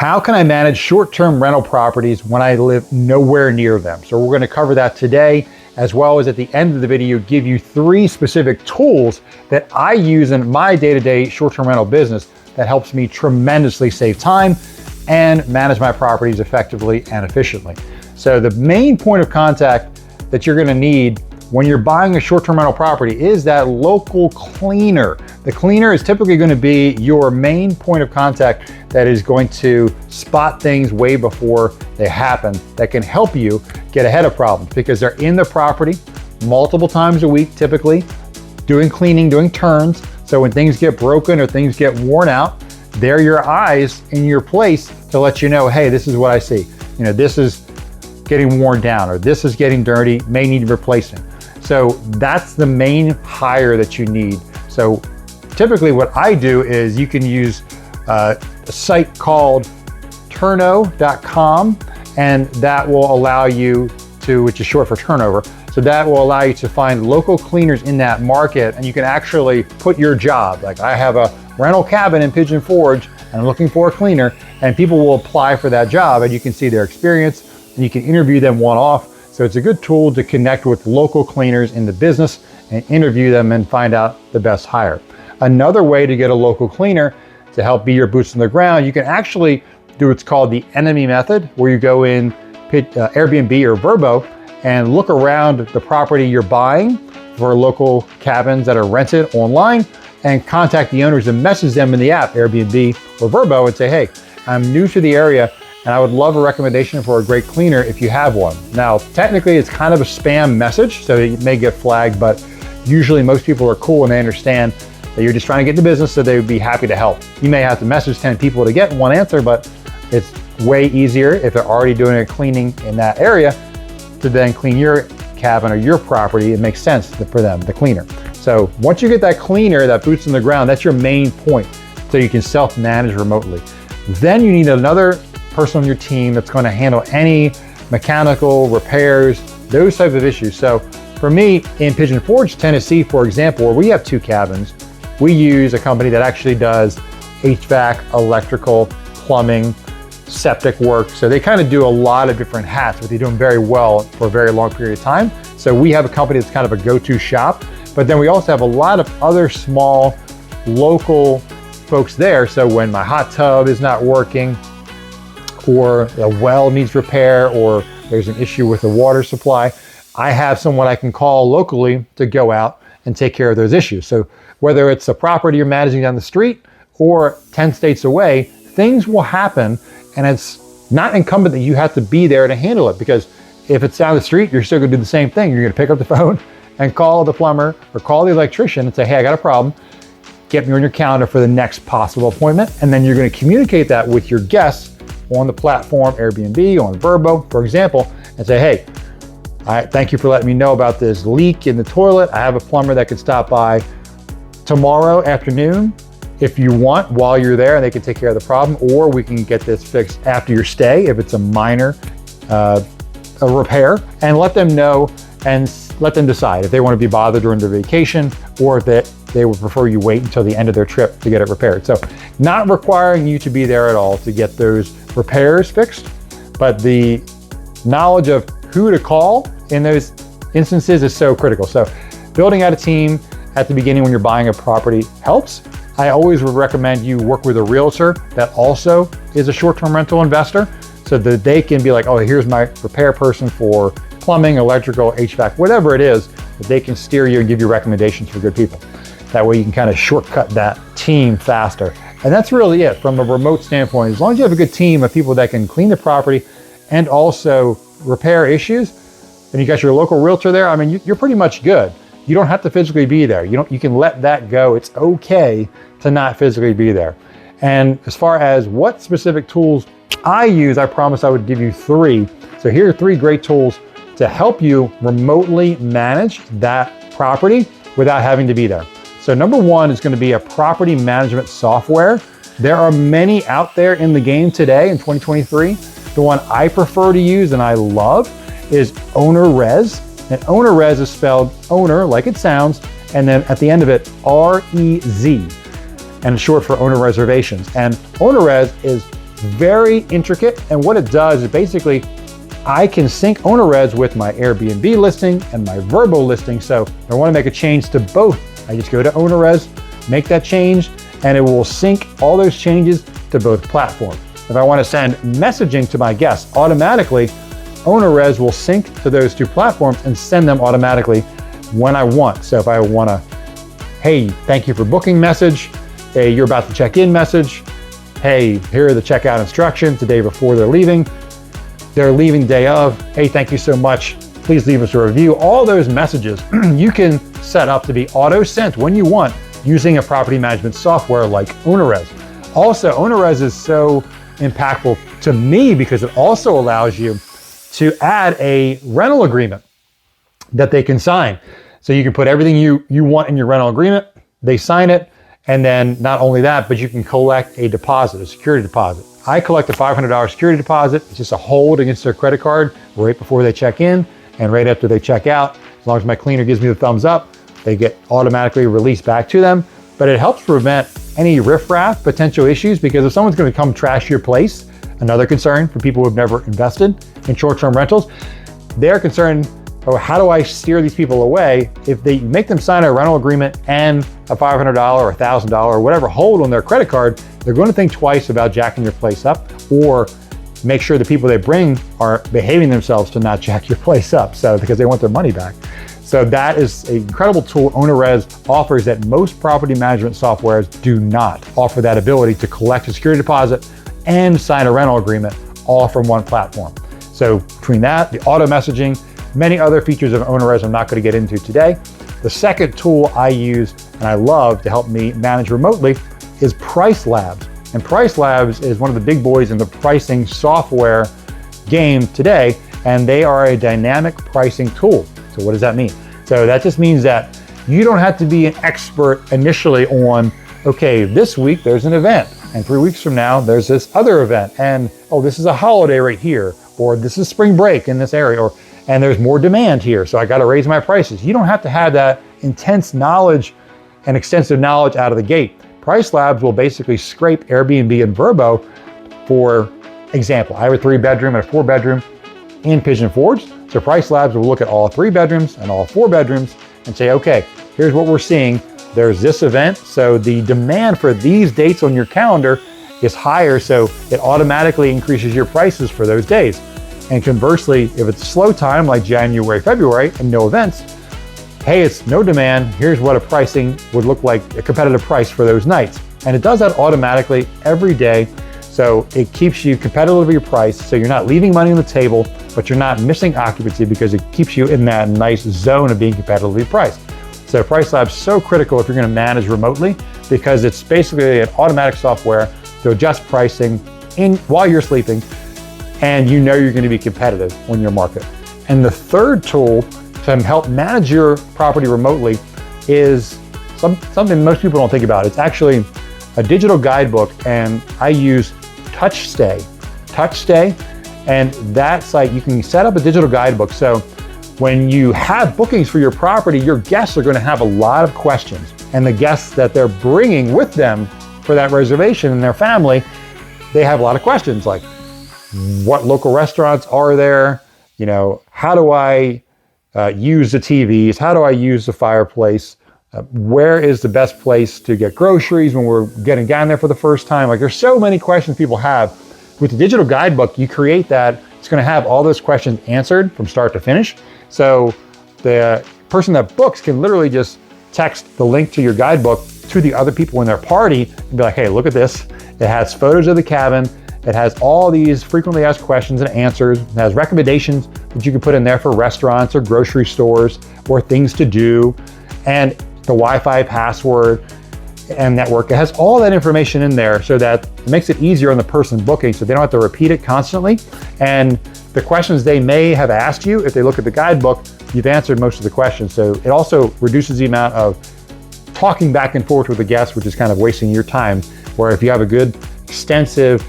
How can I manage short-term rental properties when I live nowhere near them? So we're going to cover that today, as well as at the end of the video, give you 3 specific tools that I use in my day-to-day short-term rental business that helps me tremendously save time and manage my properties effectively and efficiently. So the main point of contact that you're going to need when you're buying a short-term rental property is that local cleaner. The cleaner is typically going to be your main point of contact that is going to spot things way before they happen, that can help you get ahead of problems because they're in the property multiple times a week, typically doing cleaning, doing turns. So when things get broken or things get worn out, they're your eyes in your place to let you know, hey, this is what I see. You know, this is getting worn down or this is getting dirty, may need replacing. So that's the main hire that you need. So typically what I do is you can use a site called turno.com, and that will allow you to, which is short for turnover, so that will allow you to find local cleaners in that market, and you can actually put your job. Like I have a rental cabin in Pigeon Forge and I'm looking for a cleaner, and people will apply for that job and you can see their experience and you can interview them one-off. So it's a good tool to connect with local cleaners in the business and interview them and find out the best hire. Another way to get a local cleaner to help be your boots on the ground, you can actually do what's called the enemy method, where you go in Airbnb or Vrbo and look around the property you're buying for local cabins that are rented online and contact the owners and message them in the app, Airbnb or Vrbo, and say, hey, I'm new to the area and I would love a recommendation for a great cleaner if you have one. Now, technically it's kind of a spam message, so it may get flagged, but usually most people are cool and they understand that you're just trying to get into business, so they would be happy to help. You may have to message 10 people to get one answer, but it's way easier if they're already doing a cleaning in that area to then clean your cabin or your property. It makes sense for them, the cleaner. So once you get that cleaner, that boots on the ground, that's your main point, so you can self-manage remotely. Then you need another person on your team that's going to handle any mechanical repairs, those type of issues. So for me in Pigeon Forge, Tennessee, for example, where we have 2 cabins, we use a company that actually does HVAC, electrical, plumbing, septic work. So they kind of do a lot of different hats, but they do them very well for a very long period of time. So we have a company that's kind of a go-to shop, but then we also have a lot of other small local folks there. So when my hot tub is not working, or a well needs repair, or there's an issue with the water supply, I have someone I can call locally to go out and take care of those issues. So whether it's a property you're managing down the street or 10 states away, things will happen, and it's not incumbent that you have to be there to handle it, because if it's down the street, you're still gonna do the same thing. You're gonna pick up the phone and call the plumber or call the electrician and say, hey, I got a problem. Get me on your calendar for the next possible appointment. And then you're gonna communicate that with your guests on the platform, Airbnb, on Vrbo, for example, and say, hey, thank you for letting me know about this leak in the toilet. I have a plumber that could stop by tomorrow afternoon if you want, while you're there, and they can take care of the problem, or we can get this fixed after your stay if it's a minor a repair, and let them know and let them decide if they want to be bothered during their vacation or if they would prefer you wait until the end of their trip to get it repaired. So not requiring you to be there at all to get those repairs fixed, but the knowledge of who to call in those instances is so critical. So building out a team at the beginning when you're buying a property helps. I always would recommend you work with a realtor that also is a short-term rental investor, so that they can be like, oh, here's my repair person for plumbing, electrical, HVAC, whatever it is, that they can steer you and give you recommendations for good people. That way you can kind of shortcut that team faster. And that's really it from a remote standpoint. As long as you have a good team of people that can clean the property and also repair issues, and you got your local realtor there, I mean, you're pretty much good. You don't have to physically be there. You can let that go. It's okay to not physically be there. And as far as what specific tools I use, I promised I would give you 3. So here are 3 great tools to help you remotely manage that property without having to be there. So number 1 is going to be a property management software. There are many out there in the game today in 2023. The one I prefer to use and I love is OwnerRez. And OwnerRez is spelled owner, like it sounds, and then at the end of it, R-E-Z, and it's short for owner reservations. And OwnerRez is very intricate. And what it does is basically, I can sync OwnerRez with my Airbnb listing and my Vrbo listing. So if I want to make a change to both, I just go to OwnerRez, make that change, and it will sync all those changes to both platforms. If I want to send messaging to my guests automatically, OwnerRez will sync to those two platforms and send them automatically when I want. So if I want to, hey, thank you for booking message, hey, you're about to check in message, hey, here are the checkout instructions the day before they're leaving day of, hey, thank you so much, please leave us a review. All those messages you can set up to be auto sent when you want using a property management software like OwnerRez. Also, OwnerRez is so impactful to me because it also allows you to add a rental agreement that they can sign. So you can put everything you want in your rental agreement, they sign it, and then not only that, but you can collect a deposit, a security deposit. I collect a $500 security deposit. It's just a hold against their credit card right before they check in and right after they check out. As long as my cleaner gives me the thumbs up, they get automatically released back to them. But it helps prevent any riffraff potential issues, because if someone's going to come trash your place, another concern for people who have never invested in short-term rentals, they're concerned, oh, how do I steer these people away? If they make them sign a rental agreement and a $500 or $1,000 or whatever hold on their credit card, they're going to think twice about jacking your place up, or make sure the people they bring are behaving themselves to not jack your place up, so because they want their money back. So that is an incredible tool OwnerRez offers that most property management softwares do not offer, that ability to collect a security deposit and sign a rental agreement all from one platform. So between that, the auto messaging, many other features of OwnerRez I'm not going to get into today. The second tool I use and I love to help me manage remotely is Price Labs. And Price Labs is one of the big boys in the pricing software game today, and they are a dynamic pricing tool. So what does that mean? So that just means that you don't have to be an expert initially on, okay, this week there's an event, and 3 weeks from now there's this other event, and oh, this is a holiday right here, or this is spring break in this area, and there's more demand here, so I got to raise my prices. You don't have to have that intense knowledge and extensive knowledge out of the gate. Price Labs will basically scrape Airbnb and Vrbo. For example, I have a 3-bedroom and a 4-bedroom in Pigeon Forge. So Price Labs will look at all 3 bedrooms and all 4 bedrooms and say, okay, here's what we're seeing. There's this event, so the demand for these dates on your calendar is higher, so it automatically increases your prices for those days. And conversely, if it's a slow time like January, February, and no events, hey, it's no demand, here's what a pricing would look like, a competitive price for those nights. And it does that automatically every day. So it keeps you competitively priced, so you're not leaving money on the table, but you're not missing occupancy because it keeps you in that nice zone of being competitively priced. So Price Labs is so critical if you're going to manage remotely, because it's basically an automatic software to adjust pricing while you're sleeping, and you know you're going to be competitive on your market. And the third tool to help manage your property remotely is something most people don't think about. It's actually a digital guidebook, and I use TouchStay, and that site, you can set up a digital guidebook. So when you have bookings for your property, your guests are going to have a lot of questions, and the guests that they're bringing with them for that reservation and their family, they have a lot of questions like, what local restaurants are there? You know, how do I use the TVs? How do I use the fireplace? Where is the best place to get groceries when we're getting down there for the first time? Like, there's so many questions people have. With the digital guidebook, you create that, it's going to have all those questions answered from start to finish. So the person that books can literally just text the link to your guidebook to the other people in their party and be like, hey, look at this. It has photos of the cabin. It has all these frequently asked questions and answers. It has recommendations that you can put in there for restaurants or grocery stores or things to do, and the Wi-Fi password and network. It has all that information in there so that it makes it easier on the person booking, so they don't have to repeat it constantly. And the questions they may have asked you, if they look at the guidebook, you've answered most of the questions. So it also reduces the amount of talking back and forth with the guests, which is kind of wasting your time. Where if you have a good, extensive,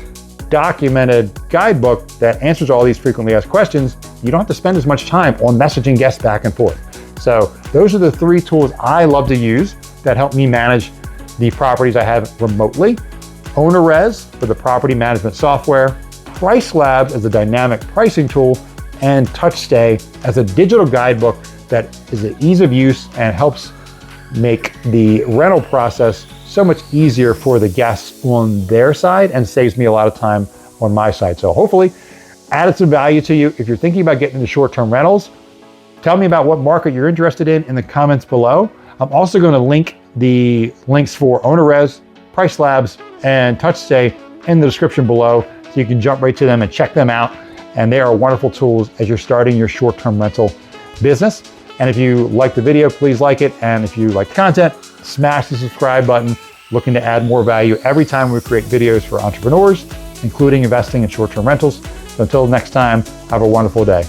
documented guidebook that answers all these frequently asked questions, you don't have to spend as much time on messaging guests back and forth. So those are the 3 tools I love to use that help me manage the properties I have remotely. OwnerRez for the property management software, PriceLab as a dynamic pricing tool, and TouchStay as a digital guidebook that is an ease of use and helps make the rental process so much easier for the guests on their side and saves me a lot of time on my side. So hopefully added some value to you. If you're thinking about getting into short-term rentals, tell me about what market you're interested in the comments below. I'm also going to link the links for OwnerRez, PriceLabs, and TouchStay in the description below, so you can jump right to them and check them out. And they are wonderful tools as you're starting your short-term rental business. And if you like the video, please like it. And if you like the content, smash the subscribe button. Looking to add more value every time we create videos for entrepreneurs, including investing in short-term rentals. So until next time, have a wonderful day.